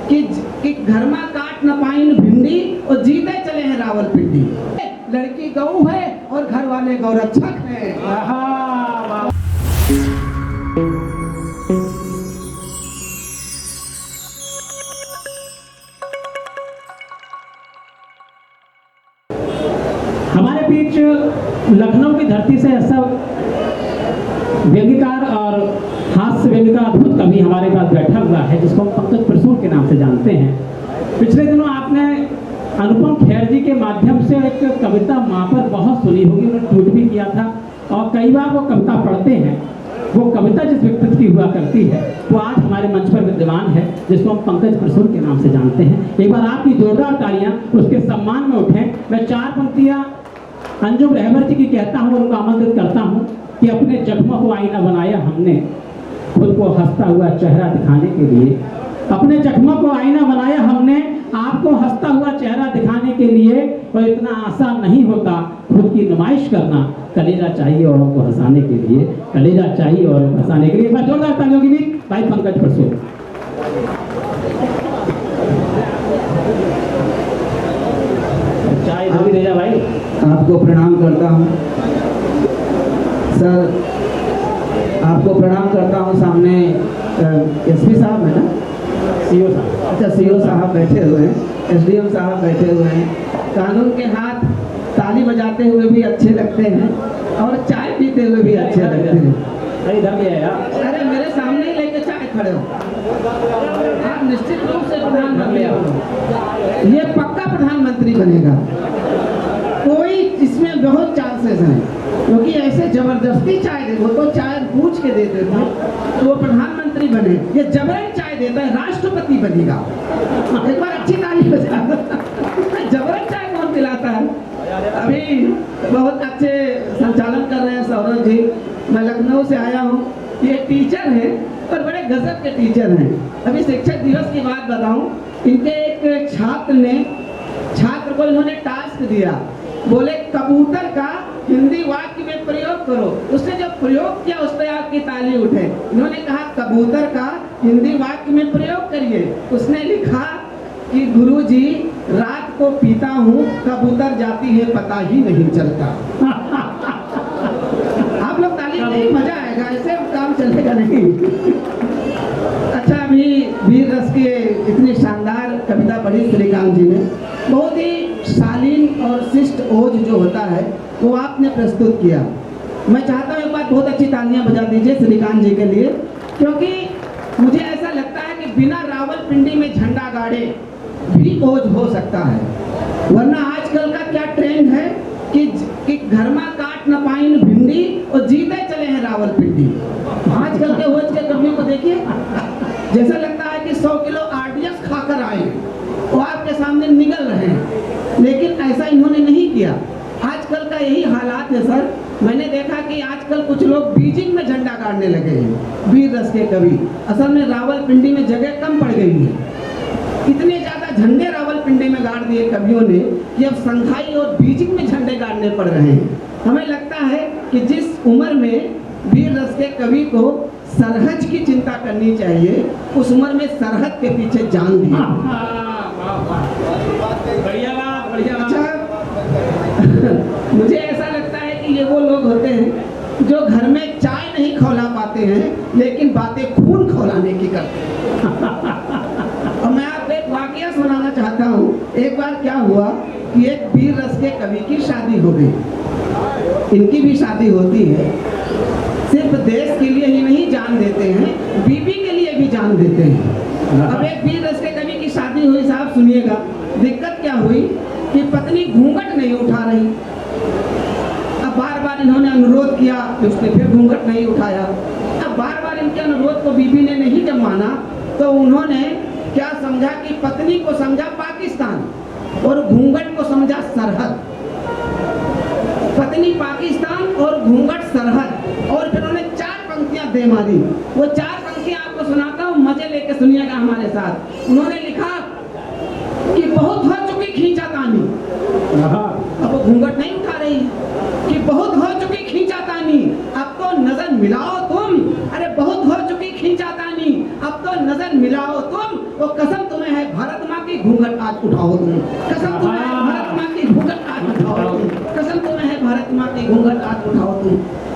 कि घर में काट न पाइन भिंडी और जीते चले हैं रावलपिंडी। लड़की गौ है और घर वाले गौरक्षक हैं। हमारे बीच लखनऊ की धरती से ऐसा व्यंग्यकार और हास्य व्यंग्य का अद्भुत कवि हमारे पास बैठा हुआ है जिसको हम पंकज प्रसूर के नाम से जानते हैं। पिछले दिनों आपने अनुपम खेर जी के माध्यम से एक कविता माँ पर बहुत सुनी होगी, उन्होंने ट्वीट भी किया था और कई बार वो कविता पढ़ते हैं। वो कविता जिस व्यक्तित्व की हुआ करती है वो आज हमारे मंच पर विद्यमान है जिसको हम पंकज प्रसूर के नाम से जानते हैं। एक बार आपकी जोरदार तालियां उसके सम्मान में उठें। मैं 4 पंक्तियां अंजुम रहबर जी की कहता हूँ और उनको आमंत्रित करता हूँ कि अपने जख्मों को आईना बनाया हमने खुद को हंसता हुआ चेहरा दिखाने के लिए। अपने जख्मों को आईना बनाया हमने आपको हंसता हुआ चेहरा दिखाने के लिए, और इतना आसान नहीं होता खुद की नुमाइश करना। कलेजा चाहिए औरों को हंसाने के लिए, कलेजा चाहिए औरों को हंसाने के लिए। मैं जोरदार तालियों की भी भाई पंकज प्रसूर। चाय धोबी रेजा भाई आपको प्रणाम करता हूँ सर, आपको प्रणाम करता हूँ। सामने एसपी साहब है ना, सीओ साहब, अच्छा सीओ साहब बैठे हुए हैं, एसडीएम साहब बैठे हुए हैं। कानून के हाथ ताली बजाते हुए भी अच्छे लगते हैं और चाय पीते हुए भी अच्छे लगते हैं। इधर भी है यार, अरे मेरे सामने ही लेके चाय खड़े हो आप, निश्चित रूप से प्रधानमंत्री हो, ये पक्का प्रधानमंत्री बनेगा। कोई इसमें बहुत चांसेस हैं क्योंकि ऐसे जबरदस्ती चाय दे, वो तो चाय पूछ के देते थे तो वो प्रधानमंत्री बने, ये जबरन चाय देता है राष्ट्रपति बनेगा। एक बार अच्छी ताली बजा। जबरन चाय कौन पिलाता है? अभी बहुत अच्छे संचालन कर रहे हैं सौरभ जी। मैं लखनऊ से आया हूँ, ये टीचर हैं और बड़े गजब के टीचर हैं। अभी शिक्षक दिवस की बात बताऊं, इनके एक छात्र को इन्होंने टास्क दिया, बोले कबूतर का हिंदी वाक्य में प्रयोग करो। उसने जब प्रयोग किया उस पर आपकी ताली उठे। इन्होंने कहा कबूतर का हिंदी वाक्य में प्रयोग करिए। उसने लिखा कि गुरुजी रात को पीता हूँ, कबूतर जाती है पता ही नहीं चलता। आप लोग ताली नहीं, मजा आएगा, ऐसे काम चलेगा नहीं। अच्छा, अभी वीर रस की इतनी शानदार कविता पढ़ी श्रीकांत जी ने, बहुत ही शालीन और शिष्ट ओज जो होता है वो आपने प्रस्तुत किया। मैं चाहता हूँ एक बार बहुत अच्छी तालियां बजा दीजिए श्रीकांत जी के लिए, क्योंकि मुझे ऐसा लगता है कि बिना रावलपिंडी में झंडा गाड़े भी ओज हो सकता है। वरना आजकल का क्या ट्रेंड है कि घर में काट न पाइन भिंडी और जीते चले हैं रावलपिंडी। आजकल के ओज के कवियों को देखिए, जैसा लगता है कि 100 किलो आरडीएक्स खाकर आए वो आपके सामने निगल रहे हैं, लेकिन ऐसा इन्होंने नहीं किया। आजकल का यही हालात है सर। मैंने देखा कि आजकल कुछ लोग बीजिंग में झंडा गाड़ने लगे हैं, वीर रस के कवि। असल में रावलपिंडी में जगह कम पड़ गई है, इतने ज्यादा झंडे रावलपिंडी में गाड़ दिए कवियों ने कि अब संघाई और बीजिंग में झंडे गाड़ने पड़ रहे हैं। हमें लगता है कि जिस उम्र में वीर रस के कवि को सरहद की चिंता करनी चाहिए, उस उम्र में सरहद के पीछे जान दिया। अच्छा, मुझे ऐसा लगता है कि ये वो लोग होते हैं जो घर में चाय नहीं खौला पाते हैं लेकिन बातें खून खौलाने की करते हैं। और मैं आपको एक वाकया सुनाना चाहता हूँ। एक बार क्या हुआ कि एक वीर रस के कवि की शादी हो गई। इनकी भी शादी होती है, सिर्फ देश के लिए ही नहीं जान देते हैं, बीबी के लिए भी जान देते हैं। अब एक वीर रस के कवि की शादी हुई, साहब सुनिएगा। दिक्कत क्या हुई कि पत्नी घूंघट नहीं उठा रही। अब बार बार इन्होंने अनुरोध किया कि उसने फिर घूंघट नहीं उठाया। अब बार बार इनके अनुरोध को बीबी ने नहीं जब माना तो उन्होंने क्या समझा कि पत्नी को समझा पाकिस्तान और घूंघट को समझा सरहद। पत्नी पाकिस्तान और घूंघट सरहद। और फिर उन्होंने 4 पंक्तियां दे मारी। वो 4 पंक्तियां आपको सुनाता हूँ, मजे लेके सुनिएगा हमारे साथ। उन्होंने लिखा कि बहुत हो चुकी खींचातानी, अब वो घूंघट नहीं उठा रही, कि बहुत हो चुकी खींचातानी, अब तो नजर मिलाओ तुम। अरे बहुत हो चुकी खींचातानी, अब तो नजर मिलाओ तुम। वो कसम तुम्हें तुम्हें है भारत माँ की घूंघट आज उठाओ तुम, कसम तुम्हें है भारत माँ की घूंघट आज उठाओ तुम, कसम तुम्हें है भारत माँ की घूंघट आज उठाओ तुम।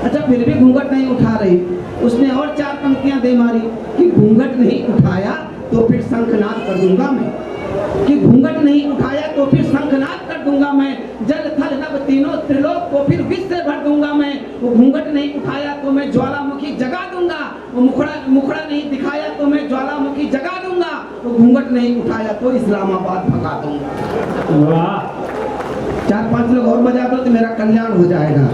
अच्छा फिर भी घूंघट नहीं उठा रही, उसने और 4 पंक्तियां दे मारी कि घूंघट नहीं उठाया तो फिर शंखनाद कर दूंगा मैं, कि घूंघट नहीं उठाया तो फिर शंखनाद कर दूंगा मैं, जल थल नभ तीनों त्रिलोक को फिर विष से भर दूंगा मैं। वो घूंघट नहीं उठाया तो मैं ज्वालामुखी जगा दूंगा, वो मुखड़ा नहीं दिखाया तो मैं ज्वालामुखी जगा दूंगा, वो घूंघट नहीं उठाया तो इस्लामाबाद भगा दूंगा। वाह 4-5 लोग और बजा दो तो मेरा कल्याण हो जाएगा।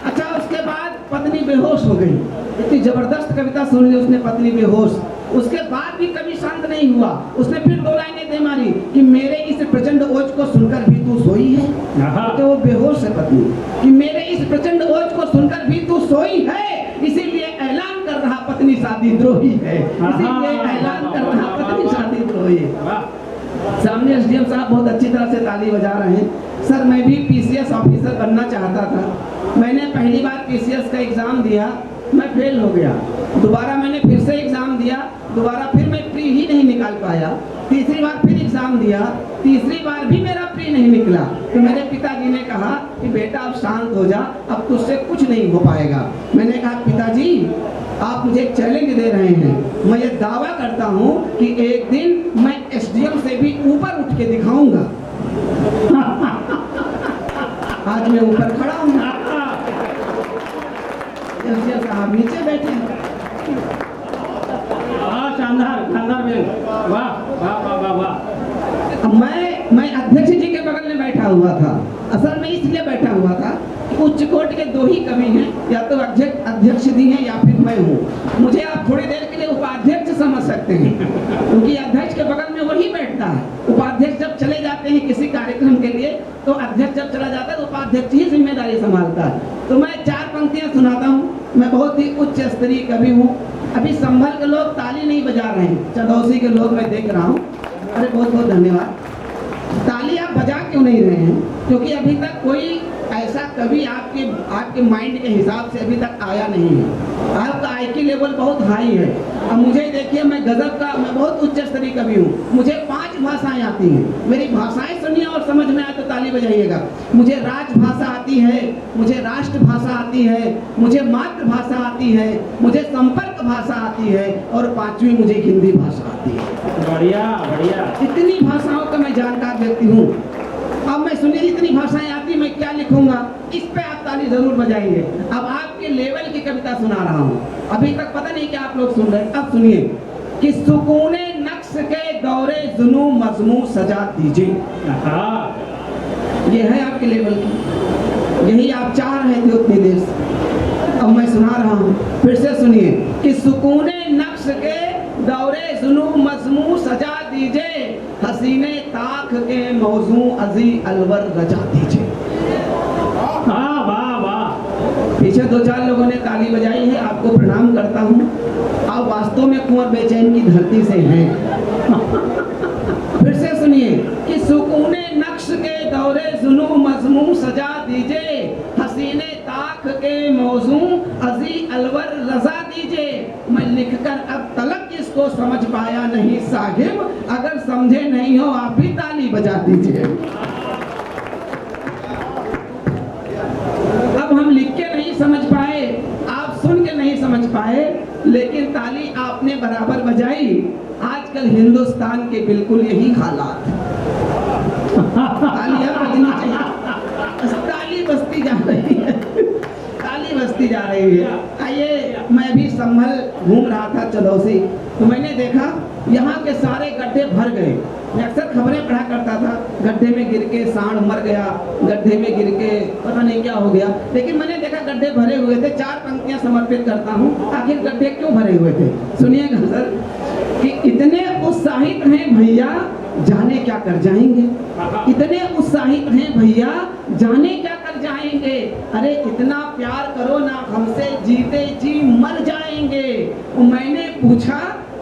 अच्छा उसके बाद पत्नी बेहोश हो गई, इतनी जबरदस्त कविता सुन ली उसने, पत्नी बेहोश। उसके बाद भी कभी शांत नहीं हुआ, उसने फिर 2 लाइनें दे मारी कि मेरे इस प्रचंड ओज को सुनकर भी तू सोई है, तो वो बेहोश है पत्नी, कि मेरे इस प्रचंड ओज को सुनकर भी तू सोई है, इसीलिए ऐलान कर रहा पत्नी शादी द्रोही है, इसीलिए ऐलान कर रहा पत्नी शादी द्रोही है। सामने एसडीएम साहब बहुत अच्छी तरह से ताली बजा रहे हैं। सर मैं भी पीसीएस ऑफिसर बनना चाहता था, मैंने पहली बार पीसीएस का एग्जाम दिया, मैं फेल हो गया, दोबारा मैंने फिर से एग्जाम दिया, दोबारा फिर मैं प्री ही नहीं निकाल पाया, तीसरी बार फिर एग्जाम दिया, तीसरी बार भी मेरा प्री नहीं निकला। तो मेरे पिताजी ने कहा कि बेटा अब शांत हो जा, अब तुझसे कुछ नहीं हो पाएगा। मैंने कहा पिताजी आप मुझे एक चैलेंज दे रहे हैं, मैं ये दावा करता हूँ कि एक दिन मैं एसडीएम से भी ऊपर उठ के दिखाऊंगा। आज मैं ऊपर खड़ा हूँ, एसडीएम साहब नीचे बैठे हैं। शानदार शानदार बेन, वाह वाह वाह वाह वाह। मैं अध्यक्ष जी के बगल में बैठा हुआ था, असल में इसलिए बैठा हुआ था कि उच्च कोट के 2 ही कवि हैं, या तो अध्यक्ष जी हैं या फिर मैं हूँ। मुझे आप थोड़ी देर के लिए उपाध्यक्ष समझ सकते हैं, क्योंकि अध्यक्ष के बगल में वही बैठता है। उपाध्यक्ष जब चले जाते हैं किसी कार्यक्रम के लिए, तो अध्यक्ष जब चला जाता है तो उपाध्यक्ष ही जिम्मेदारी संभालता है। तो मैं 4 पंक्तियां सुनाता हूँ, मैं बहुत ही उच्च स्तरीय कवि हूँ। अभी संभल के लोग ताली नहीं बजा रहे हैं, चंदौसी के लोग मैं देख रहा हूँ, अरे बहुत बहुत धन्यवाद। ताली आप बजा क्यों नहीं रहे हैं? क्योंकि अभी तक कोई ऐसा कभी आपके माइंड के हिसाब से अभी तक आया नहीं है। आपका आईक्यू लेवल बहुत हाई है। अब मुझे देखिए मैं बहुत उच्च स्तरीय कवि हूँ, मुझे 5 भाषाएं आती हैं। मेरी भाषाएं सुनिए और समझ में आए तो ताली बजाइएगा। मुझे राजभाषा आती है, मुझे राष्ट्रभाषा आती है, मुझे मातृभाषा आती है, मुझे संपर्क भाषा आती है, और 5वीं मुझे हिंदी भाषा आती है। बढ़िया बढ़िया। इतनी भाषाओं का मैं जानकार व्यक्ति हूँ। अब मैं सुनिए इतनी भाषाएं आती मैं क्या लिखूंगा, इस पे आप ताली जरूर बजाएंगे। अब आपके लेवल की कविता सुना रहा हूँ, अभी तक पता नहीं क्या आप लोग सुन रहे हैं। अब सुनिए कि सुकूने नक्श के दौरे जुनू मजमू सजा दीजिए। ये है आपके लेवल की, यही आप चाह रहे थे उतनी देर से। अब मैं सुना रहा हूँ, फिर से सुनिए कि सुकूने नक्श के दौरे जुनू मजमू सजा दीजिए, हसीने ताख के मौजू अजी अलवर रजा दीजिए। वाह वाह वाह। पीछे 2-4 लोगों ने ताली बजाई है, आपको प्रणाम करता हूँ। आप वास्तव में कुंवर बेचैन की धरती से हैं। फिर से सुनिए कि सुकूने नक्श के दौरे जुनू मजमू सजा दीजिए, हसीने ताख के मौजू अजी अलवर रजा दीजिए। मैं लिखकर अब तलक इसको समझ पाया नहीं साहिब, अगर समझे नहीं हो आप भी ताली बजा दीजिए। अब हम लिख के नहीं समझ पाए, आप सुन के नहीं समझ पाए, लेकिन ताली आपने बराबर बजाई। आजकल हिंदुस्तान के बिल्कुल यही हालात, तालियां बजनी चाहिए, ताली बजती जा रही है, ताली बजती जा रही है। आइए, मैं भी संभल घूम रहा था चलौसी, तो मैंने देखा यहाँ के सारे गड्ढे भर गए। मैं अक्सर खबरें पढ़ा करता था, गड्ढे में गिर के सांड मर गया, गड्ढे में गिर के पता नहीं क्या हो गया, लेकिन मैंने देखा गड्ढे भरे हुए थे। 4 पंक्तियां समर्पित करता हूँ, आखिर गड्ढे क्यों भरे हुए थे सुनिएगा सर। कि इतने उत्साहित हैं भैया जाने क्या कर जाएंगे, इतने उत्साहित हैं भैया जाने क्या कर जाएंगे। अरे इतना प्यार करो ना हमसे, जीते जी मर जाएंगे। मैंने पूछा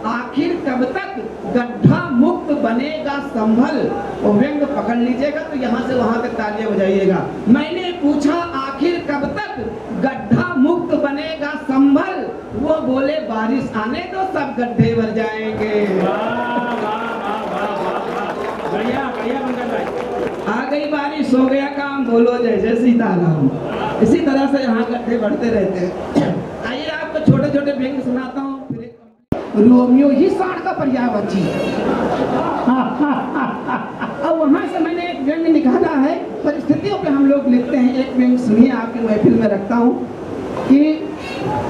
आखिर कब तक गड्ढा मुक्त बनेगा संभल। और व्यंग पकड़ लीजिएगा तो यहाँ से वहां तक तालियां बजाइएगा। मैंने पूछा आखिर कब तक गड्ढा मुक्त बनेगा संभल। वो बोले बारिश आने दो, सब गड्ढे भर जाएंगे। वाह वाह वाह वाह वाह, बढ़िया बढ़िया मंगल भाई। आ गई बारिश, हो गया काम, बोलो जय जय सीताराम। इसी तरह से यहाँ गड्ढे बढ़ते रहते हैं। आइए आपको छोटे छोटे व्यंग सुनाता हूँ। रोमियो ही साढ़ का पर्यायवाची। अब वहां से मैंने एक व्यंग निकाला है, परिस्थितियों पे हम लोग लिखते हैं। एक व्यंग सुनिए, आपकी महफिल में रखता हूँ कि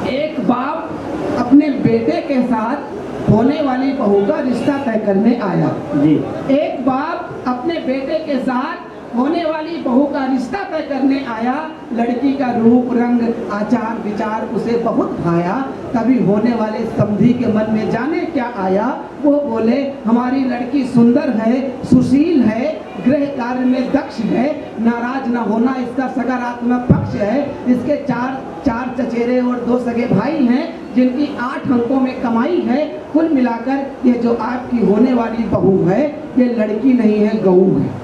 एक बाप अपने बेटे के साथ होने वाली बहू का रिश्ता तय करने आया। जी। एक बाप अपने बेटे के साथ होने वाली बहू का रिश्ता तय करने आया। लड़की का रूप रंग आचार विचार उसे बहुत भाया। तभी होने वाले समधी के मन में जाने क्या आया। वो बोले हमारी लड़की सुंदर है, सुशील है, गृह कार्य में दक्ष है, नाराज न होना इसका सकारात्मक पक्ष है। इसके चार चचेरे और 2 सगे भाई हैं, जिनकी 8 अंकों में कमाई है। कुल मिलाकर ये जो आपकी होने वाली बहू है, ये लड़की नहीं है, गऊ है।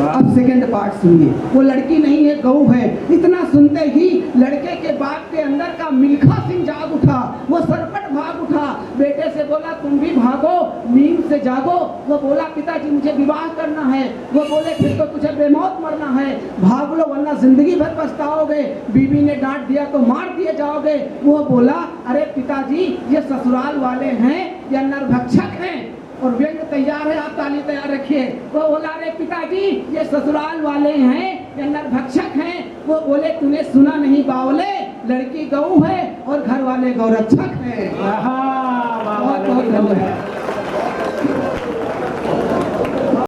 अब सेकंड पार्ट सुनिए। वो लड़की नहीं है, गऊ है। इतना सुनते ही लड़के के बाप के अंदर का मिल्खा सिंह जाग उठा। वो सरपट भाग उठा, बेटे से बोला तुम भी भागो, नींद से जागो। वो बोला पिताजी मुझे विवाह करना है। वो बोले फिर तो तुझे बेमौत मरना है, भाग लो वरना जिंदगी भर पछताओगे। बीवी ने डांट दिया तो मार दिए जाओगे। वो बोला अरे पिताजी ये ससुराल वाले हैं या नरभक्षक हैं? और व्यंग तैयार है, आप ताली तैयार रखिए। वो बोला अरे पिताजी ये ससुराल वाले हैं या नरभक्षक हैं? वो बोले तूने सुना नहीं बावले, लड़की गऊ है और घर वाले गौरक्षक हैं। आहा, वाह, वाह, बहुत बहुत धन्यवाद।